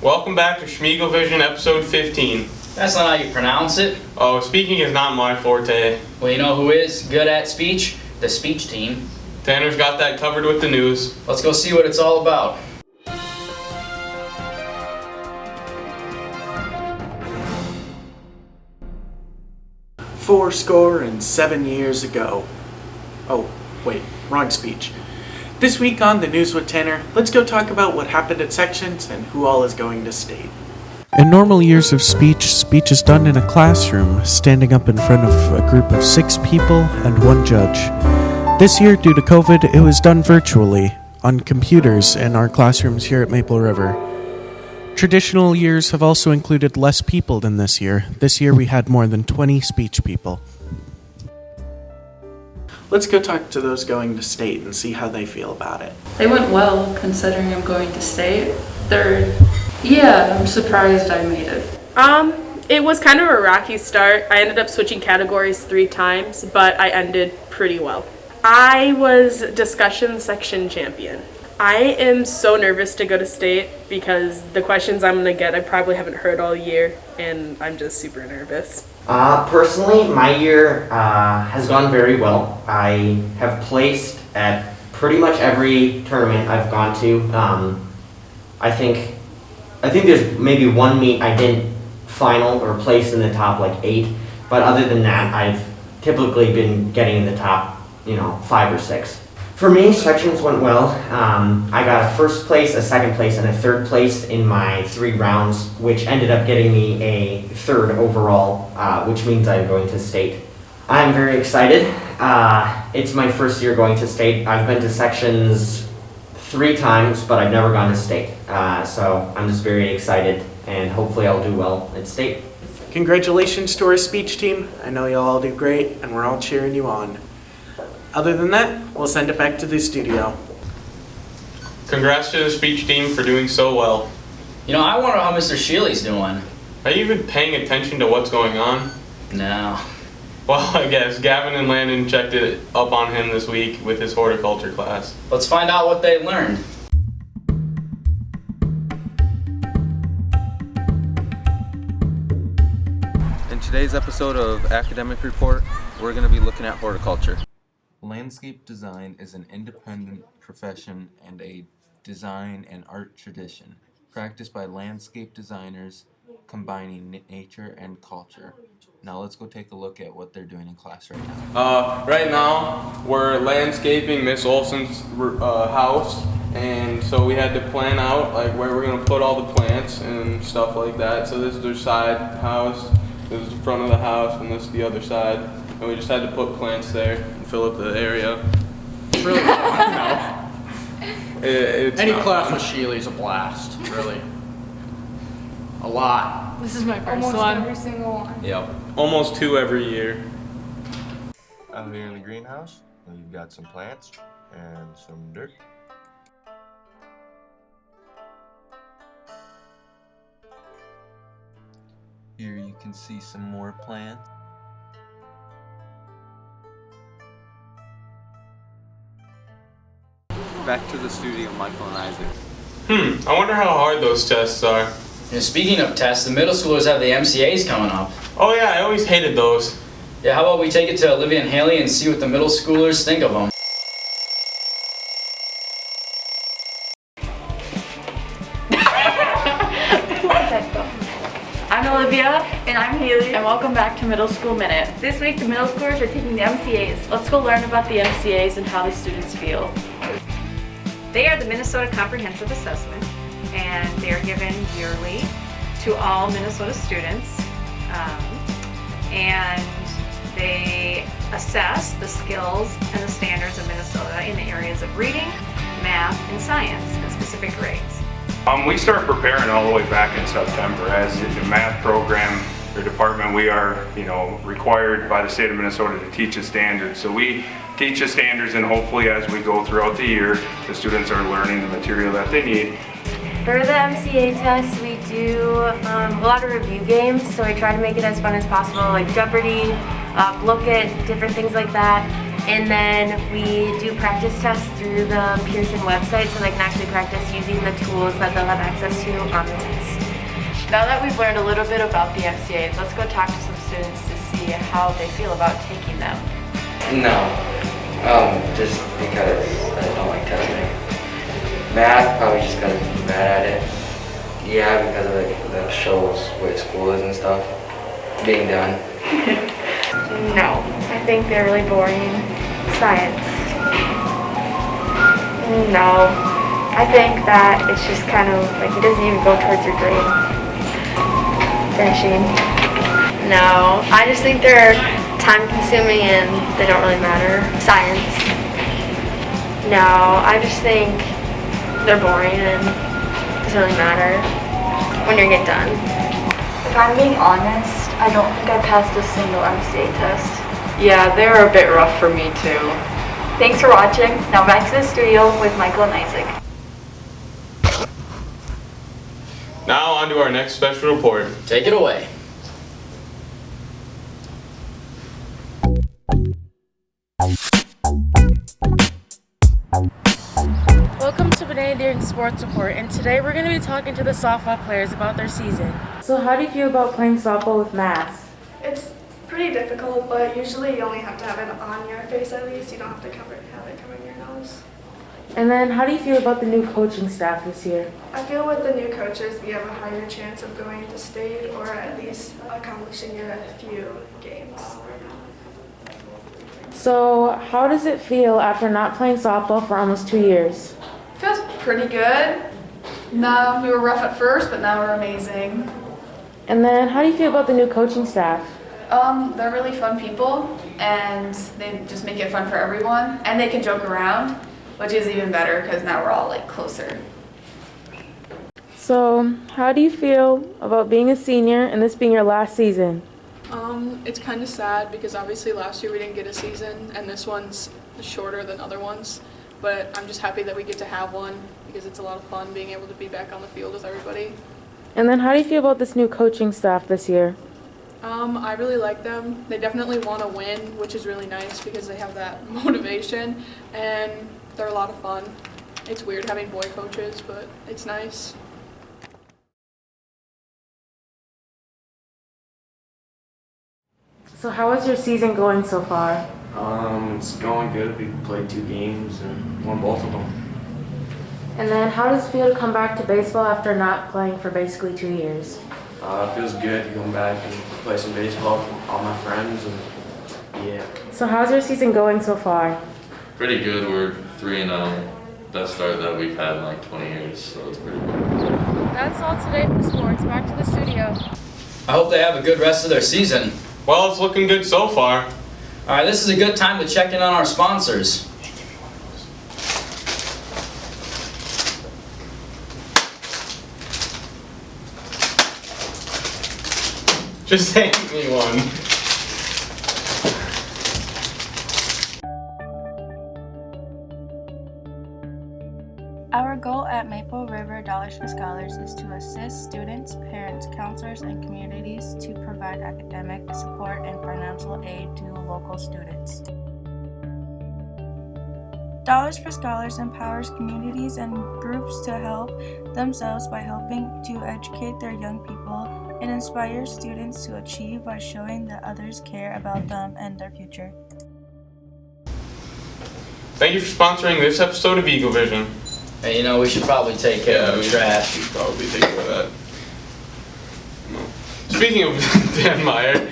Welcome back to Schmiegel Vision episode 15. That's not how you pronounce it. Oh, speaking is not my forte. Well, you know who is good at speech? The speech team. Tanner's got that covered with the news. Let's go see what it's all about. 77 years ago. Oh, wait, wrong speech. This week on The News with Tanner, let's go talk about what happened at sections and who all is going to state. In normal years of speech is done in a classroom, standing up in front of a group of 6 people and 1 judge. This year, due to COVID, it was done virtually, on computers in our classrooms here at Maple River. Traditional years have also included less people than this year. This year we had more than 20 speech people. Let's go talk to those going to state and see how they feel about it. They went well, considering I'm going to state. I'm surprised I made it. It was kind of a rocky start. I ended up switching categories 3 times, but I ended pretty well. I was discussion section champion. I am so nervous to go to state because the questions I'm going to get I probably haven't heard all year, and I'm just super nervous. Personally, my year has gone very well. I have placed at pretty much every tournament I've gone to. I think there's maybe 1 meet I didn't final or place in the top 8, but other than that, I've typically been getting in the top, 5 or 6. For me, sections went well. I got a 1st place, a 2nd place, and a 3rd place in my 3 rounds, which ended up getting me a 3rd overall, which means I'm going to state. I'm very excited. It's my 1st year going to state. I've been to sections 3 times, but I've never gone to state. So I'm just very excited, and hopefully I'll do well at state. Congratulations to our speech team. I know you'll all do great, and we're all cheering you on. Other than that, we'll send it back to the studio. Congrats to the speech team for doing so well. I wonder how Mr. Shealy's doing. Are you even paying attention to what's going on? No. Well, I guess Gavin and Landon checked it up on him this week with his horticulture class. Let's find out what they learned. In today's episode of Academic Report, we're going to be looking at horticulture. Landscape design is an independent profession and a design and art tradition practiced by landscape designers combining nature and culture. Now let's go take a look at what they're doing in class right now. Right now, we're landscaping Miss Olson's house, and so we had to plan out where we're going to put all the plants and stuff like that. So this is their side house, this is the front of the house, and this is the other side. And we just had to put plants there and fill up the area. Really? No. Any class fun. with Shealy's a blast, really. A lot. This is my first Almost one. every single one. Yep. Almost 2 every year. Out here in the greenhouse, we've got some plants and some dirt. Here you can see some more plants. Back to the studio, Michael and Isaac. I wonder how hard those tests are. Speaking of tests, the middle schoolers have the MCAs coming up. Oh yeah, I always hated those. Yeah, how about we take it to Olivia and Haley and see what the middle schoolers think of them? I'm Olivia. And I'm Haley. And welcome back to Middle School Minute. This week the middle schoolers are taking the MCAs. Let's go learn about the MCAs and how the students feel. They are the Minnesota Comprehensive Assessment, and they are given yearly to all Minnesota students. And they assess the skills and the standards of Minnesota in the areas of reading, math, and science in specific grades. We start preparing all the way back in September. As the math program or department, we are, required by the state of Minnesota to teach a standard. So we teach the standards, and hopefully as we go throughout the year, the students are learning the material that they need. For the MCA test, we do a lot of review games, so we try to make it as fun as possible, like Jeopardy, Look It, different things like that. And then we do practice tests through the Pearson website, so they can actually practice using the tools that they'll have access to on the test. Now that we've learned a little bit about the MCAs, let's go talk to some students to see how they feel about taking them. No, just because I don't like testing. Math, probably just because I'm bad at it. Yeah, because of the shows where school is and stuff being done. No, I think they're really boring. Science. No, I think that it's just kind of like it doesn't even go towards your grade. Finishing. No, I just think they're time consuming and they don't really matter. Science. No, I just think they're boring and it doesn't really matter when you get done. If I'm being honest, I don't think I passed a single MCA test. Yeah, they were a bit rough for me too. Thanks for watching. Now back to the studio with Michael and Isaac. Now on to our next special report. Take it away. Welcome to Benedict Sports Report, and today we're going to be talking to the softball players about their season. So how do you feel about playing softball with masks? It's pretty difficult, but usually you only have to have it on your face at least. You don't have to have it covering your nose. And then how do you feel about the new coaching staff this year? I feel with the new coaches, we have a higher chance of going to state or at least accomplishing a few games. So how does it feel after not playing softball for almost 2 years? Feels pretty good. No, we were rough at first, but now we're amazing. And then how do you feel about the new coaching staff? They're really fun people, and they just make it fun for everyone, and they can joke around, which is even better because now we're all like closer. So how do you feel about being a senior and this being your last season? It's kind of sad because obviously last year we didn't get a season and this one's shorter than other ones, but I'm just happy that we get to have one because it's a lot of fun being able to be back on the field with everybody. And then how do you feel about this new coaching staff this year? I really like them. They definitely want to win, which is really nice because they have that motivation, and they're a lot of fun. It's weird having boy coaches, but it's nice. So how is your season going so far? It's going good. We played 2 games and won both of them. And then how does it feel to come back to baseball after not playing for basically 2 years? It feels good to come back and play some baseball with all my friends, and yeah. So how's your season going so far? Pretty good. We're 3-0. Best start that we've had in like 20 years, so it's pretty good. That's all today for sports. Back to the studio. I hope they have a good rest of their season. Well, it's looking good so far. All right, this is a good time to check in on our sponsors. Just hand me one. Our goal at Maple River Dollars for Scholars is to assist students, parents, counselors, and communities to provide academic support and financial aid to local students. Dollars for Scholars empowers communities and groups to help themselves by helping to educate their young people. It inspires students to achieve by showing that others care about them and their future. Thank you for sponsoring this episode of Eagle Vision. Hey, you know, we should probably take care of the trash. We should probably take care of that. Speaking of Dan Meyer,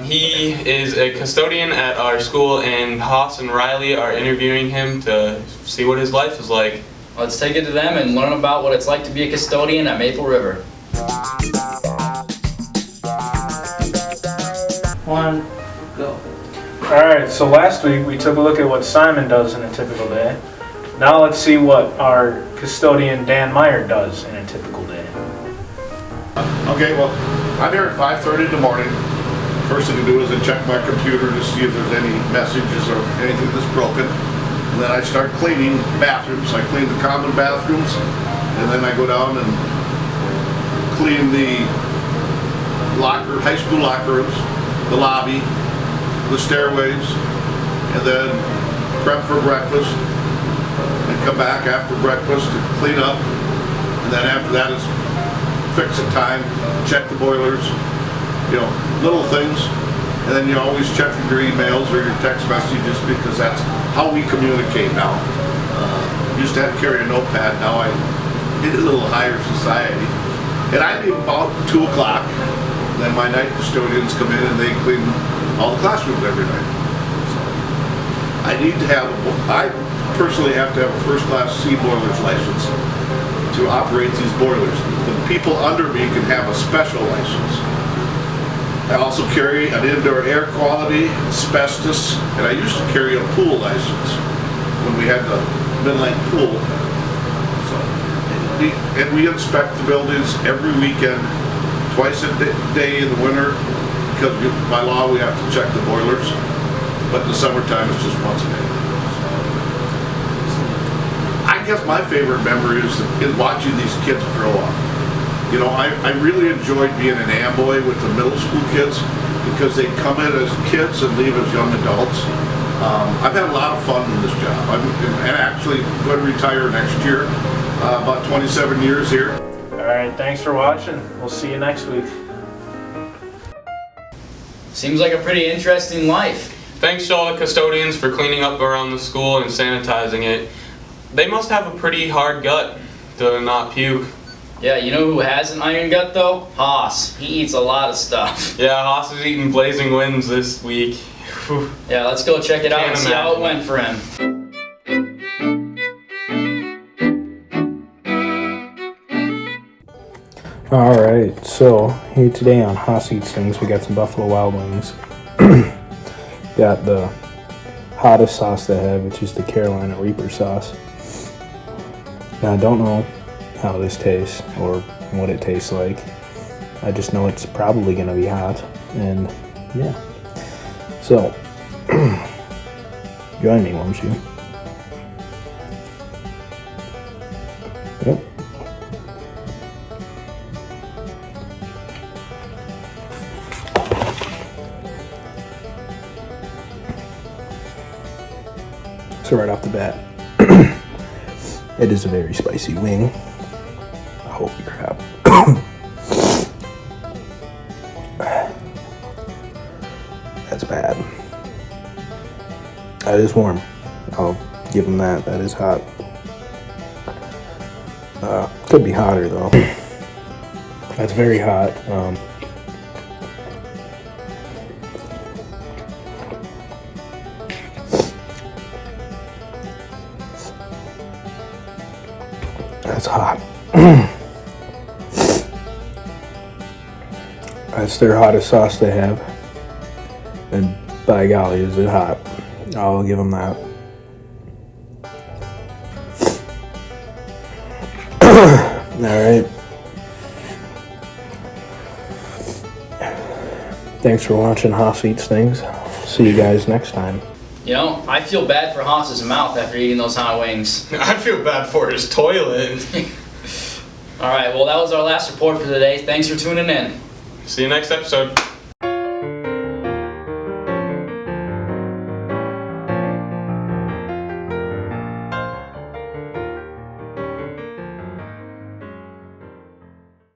he is a custodian at our school, and Haas and Riley are interviewing him to see what his life is like. Let's take it to them and learn about what it's like to be a custodian at Maple River. 1, go. Alright, so last week we took a look at what Simon does in a typical day. Now let's see what our custodian Dan Meyer does in a typical day. Okay, well, I'm here at 5:30 in the morning. First thing to do is I check my computer to see if there's any messages or anything that's broken. And then I start cleaning bathrooms. I clean the common bathrooms, and then I go down and clean the high school locker rooms, the lobby, the stairways, and then prep for breakfast, and come back after breakfast to clean up. And then after that is fix a time, check the boilers, you know, little things. And then you always check your emails or your text messages because that's how we communicate now. Used to have to carry a notepad, now I did a little higher society. And I leave about 2 o'clock. Then my night custodians come in and they clean all the classrooms every night. So I personally have to have a first-class sea boilers license to operate these boilers. The people under me can have a special license. I also carry an indoor air quality, asbestos, and I used to carry a pool license when we had the mid-length pool. So, and we inspect the buildings every weekend, twice a day in the winter, because by law we have to check the boilers, but in the summertime it's just once a day. I guess my favorite memory is watching these kids grow up. You know, I really enjoyed being an Amboy with the middle school kids because they come in as kids and leave as young adults. I've had a lot of fun in this job. I'm actually going to retire next year, about 27 years here. All right, thanks for watching. We'll see you next week. Seems like a pretty interesting life. Thanks to all the custodians for cleaning up around the school and sanitizing it. They must have a pretty hard gut to not puke. Yeah, you know who has an iron gut though? Haas. He eats a lot of stuff. Yeah, Haas is eating Blazing Winds this week. Whew. Yeah, let's go check it out and see how it went for him. Alright, so here today on Haas Eats Things, we got some Buffalo Wild Wings. Got the hottest sauce they have, which is the Carolina Reaper sauce. Now, I don't know how this tastes or what it tastes like. I just know it's probably going to be hot, and yeah. So, join me, won't you? Yep. So right off the bat, it is a very spicy wing. Holy crap. That's bad. That is warm. I'll give them that. That is hot. Could be hotter though. That's very hot. That's hot. That's their hottest sauce they have. And by golly, is it hot. I'll give them that. Alright. Thanks for watching Haas Eats Things. See you guys next time. You know, I feel bad for Haas's mouth after eating those hot wings. I feel bad for his toilet. Alright, well that was our last report for today. Thanks for tuning in. See you next episode.